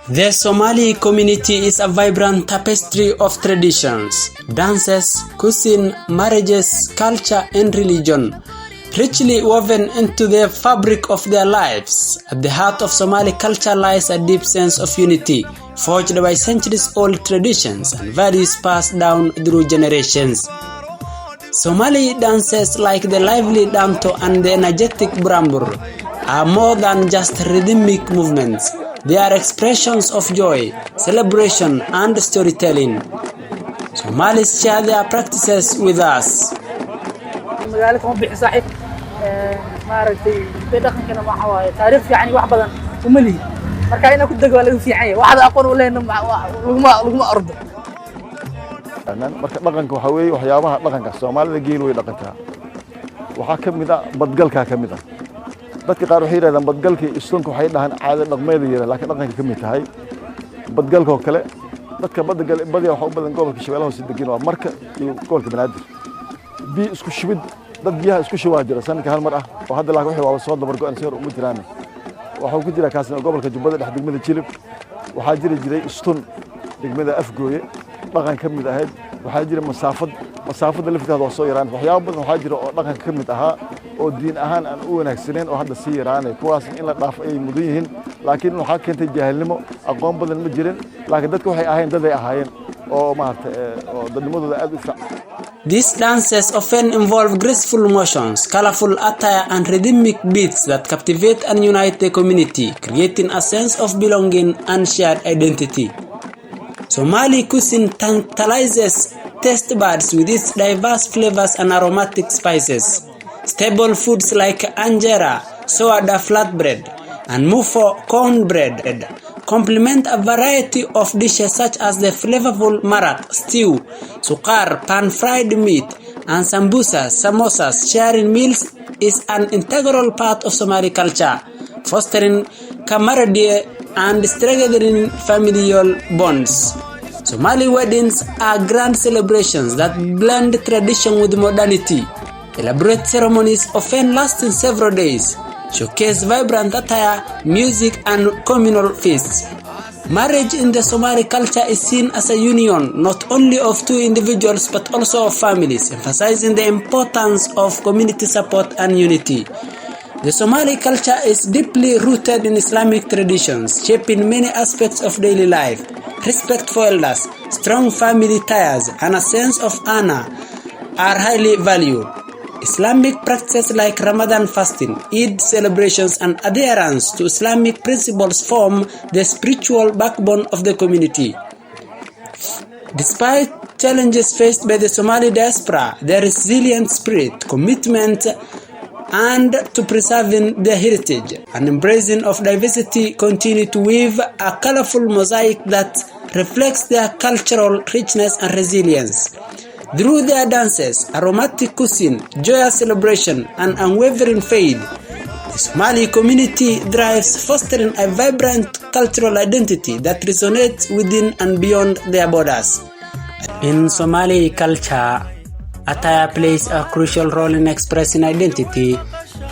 The Somali community is a vibrant tapestry of traditions, dances, cuisine, marriages, culture, and religion, richly woven into the fabric of their lives. At the heart of Somali culture lies a deep sense of unity, forged by centuries-old traditions and values passed down through generations. Somali dances like the lively danto and the energetic brambur are more than just rhythmic movements. They are expressions of joy, celebration, and storytelling. Somalis share their practices with us. marka dhaqanka waxa weey waxyaabaha dhaqanka Soomaalida geel way dhaqantaa waxa kamid ah badgalka kamid ah dadka qaar waxay yiraahdaan badgalka istunka waxay dhahan caado dhaqameed yar laakiin dhaqanka kamid tahay badgalka oo kale dadka badgal badiya waxa u badan gobolka Shabeellaha Hoose degan waa marka iyo gobolka Banaadir bi isku shibid dad biyaha isku shawaa jira sanadka hal mar ah oo hadda laakiin waxay waa soo dabar go'an soo u jiraan waxa ku jira kaasna gobolka Jubbada dhex degmada Jilib waxa jiray istun degmada Afgooye dhaqan kamid ahayd waxa jira masaafada lafteeda oo soo yaraan waxyaabo badan waxa jira oo dhaqan kamid aha oo diin ahaan aan u wanaagsaneen oo hadda si yaraanay kuwaas in la dhaaf ay mudan yihiin laakiin waxa keentay jahilnimo aqoon badan ma jirin laakiin dadku waxay ahaayeen dad ay ahaayeen oo maartay oo dadnimadooda aad u fiican. These dances often involve graceful motions, colorful attire, and rhythmic beats that captivate and unite the community, creating a sense of belonging and shared identity. Somali cuisine tantalizes taste buds with its diverse flavors and aromatic spices. Staple foods like anjera, sourdough flatbread, and mufo cornbread complement a variety of dishes such as the flavorful marak stew, sukar, pan-fried meat, and samosas. Sharing meals is an integral part of Somali culture, fostering camaraderie and strengthening familial bonds. Somali weddings are grand celebrations that blend tradition with modernity. Elaborate ceremonies often lasting several days, showcase vibrant attire, music, and communal feasts. Marriage in the Somali culture is seen as a union not only of two individuals but also of families, emphasizing the importance of community support and unity. The Somali culture is deeply rooted in Islamic traditions, shaping many aspects of daily life. Respect for elders, strong family ties, and a sense of honor are highly valued. Islamic practices like Ramadan fasting, Eid celebrations, and adherence to Islamic principles form the spiritual backbone of the community. Despite challenges faced by the Somali diaspora, their resilient spirit, commitment, and to preserving their heritage and embracing of diversity continue to weave a colorful mosaic that reflects their cultural richness and resilience. Through their dances, aromatic cuisine, joyous celebration, and unwavering faith, the Somali community thrives, fostering a vibrant cultural identity that resonates within and beyond their borders. In Somali culture, attire plays a crucial role in expressing identity,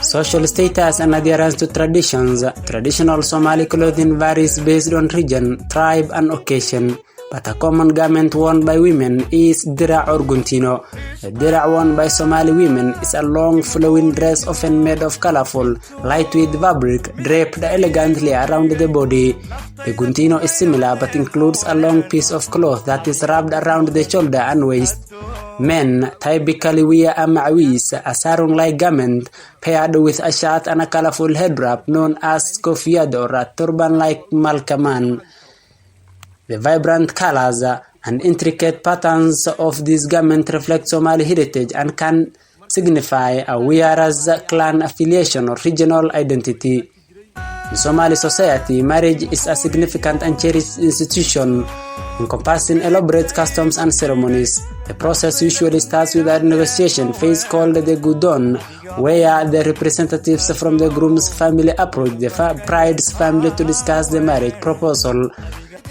social status, and adherence to traditions. Traditional Somali clothing varies based on region, tribe, and occasion, but a common garment worn by women is dirac or guntino. The dirac worn by Somali women is a long flowing dress often made of colorful, lightweight fabric draped elegantly around the body. The guntino is similar but includes a long piece of cloth that is wrapped around the shoulder and waist. Men typically wear a ma'wis, a sarong-like garment paired with a shirt and a colorful head wrap known as kofiyad or a turban-like malkaman. The vibrant colors and intricate patterns of this garment reflect Somali heritage and can signify a wearer's clan affiliation or regional identity. In Somali society, marriage is a significant and cherished institution encompassing elaborate customs and ceremonies. The process usually starts with a negotiation phase called the Gudon, where the representatives from the groom's family approach the bride's family to discuss the marriage proposal.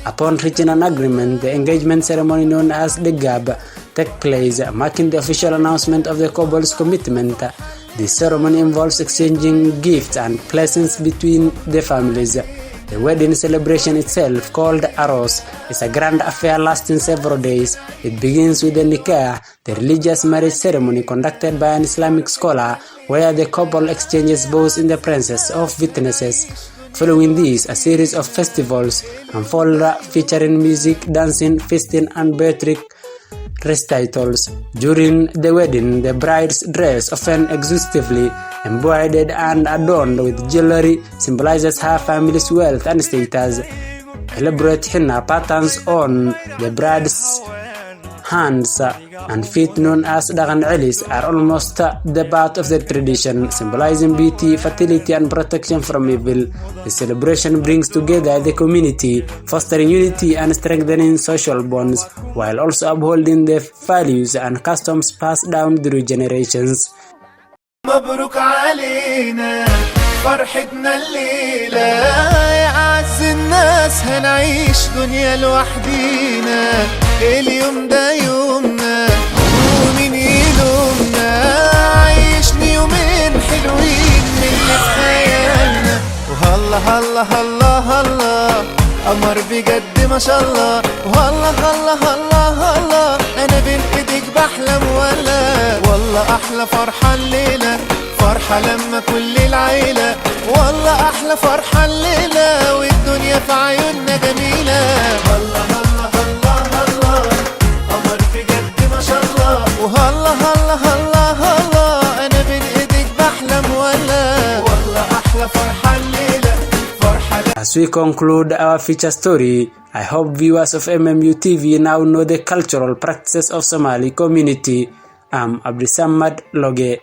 Upon reaching an agreement, the engagement ceremony known as the Gab takes place, marking the official announcement of the couple's commitment. This ceremony involves exchanging gifts and blessings between the families. The wedding celebration itself, called Aros, is a grand affair lasting several days. It begins with the nikah, the religious marriage ceremony conducted by an Islamic scholar, where the couple exchanges vows in the presence of witnesses. Following this, a series of festivals unfold featuring music, dancing, feasting, and poetic recitals. During the wedding, the bride's dress, often exhaustively embroidered and adorned with jewelry, symbolizes her family's wealth and status. Elaborate henna patterns on the bride's hands and feet, known as dagan elis, are almost the part of the tradition, symbolizing beauty, fertility, and protection from evil. The celebration brings together the community, fostering unity and strengthening social bonds, while also upholding the values and customs passed down through generations. مبروك علينا فرحتنا الليلة يا أعز الناس هنعيش دنيا لوحدينا اليوم ده يومنا ومين يلومنا عيشني يومين حلوين من اللي في خيالنا وهلا هلا هلا هلا قمر بجد ما شاء الله وهلا هلا هلا هلا أنا بين إيديك بحلم ولا والله أحلى فرحة الليلة فرحة لما كل العيلة والله أحلى فرحة الليلة والدنيا في عيوننا جميلة هلا هلا هلا هلا قمر بجد ما شاء الله وهلا هلا هلا هلا أنا بين إيديك بحلم ولا والله أحلى فرحة الليلة فرحة. As we conclude our feature story, I hope viewers of MMU TV now know the cultural practices of Somali community. I'm Abdisamad Loge.